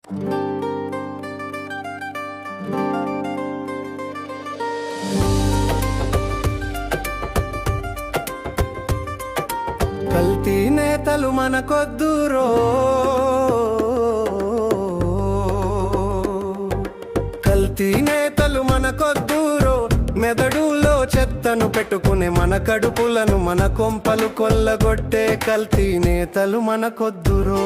కల్తీ నేతలు మనకొద్దురో, కల్తీ నేతలు మనకొద్దురో, మెదడులో చెత్తను పెట్టుకునే మన కడుపులను మన కొంపలు కొల్లగొట్టే కల్తీ నేతలు మనకొద్దురో.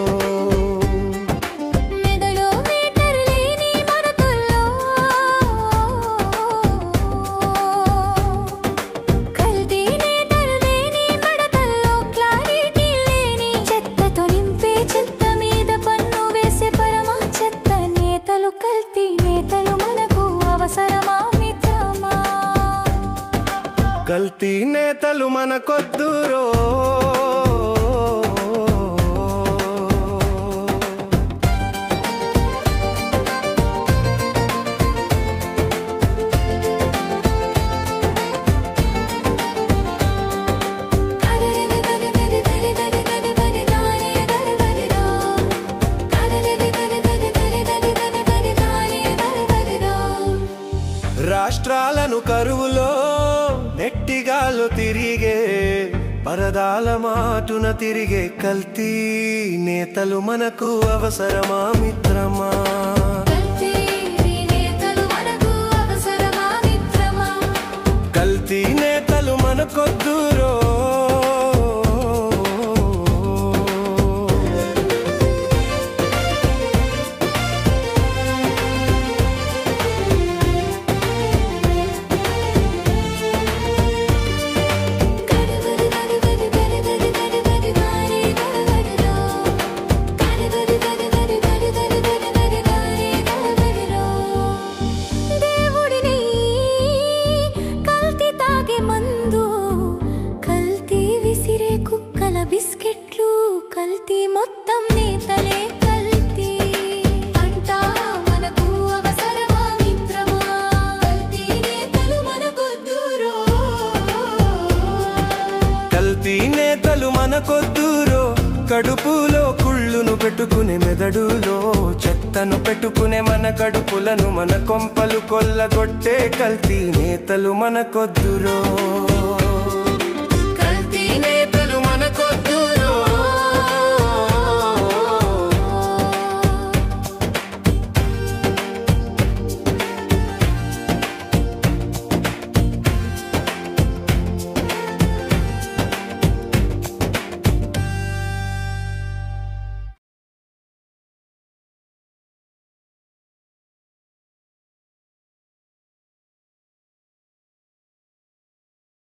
కల్తీ నేతలు మనకొద్దురో. రాష్ట్రాలను కరువులో నెట్టిగాలు తిరిగే, పరదాల మాటున తిరిగే కల్తీ నేతలు మనకు అవసరమా మిత్రమా? కల్తీ నేతలు మనకొద్దురో. బిస్కెట్లు కల్తీ, మొత్తం నేతలే కల్తీ. అంతా మనకు అవసరమా మిత్రమా? కల్తీ నేతలు మనకొద్దురో. కల్తీ నేతలు మనకొద్దురో. కడుపులో కుళ్ళును పెట్టుకునే, మెదడులో చెత్తను పెట్టుకునే మన కడుపులను మన కొంపలు కొల్లగొట్టే కల్తీ నేతలు మనకొద్దురో.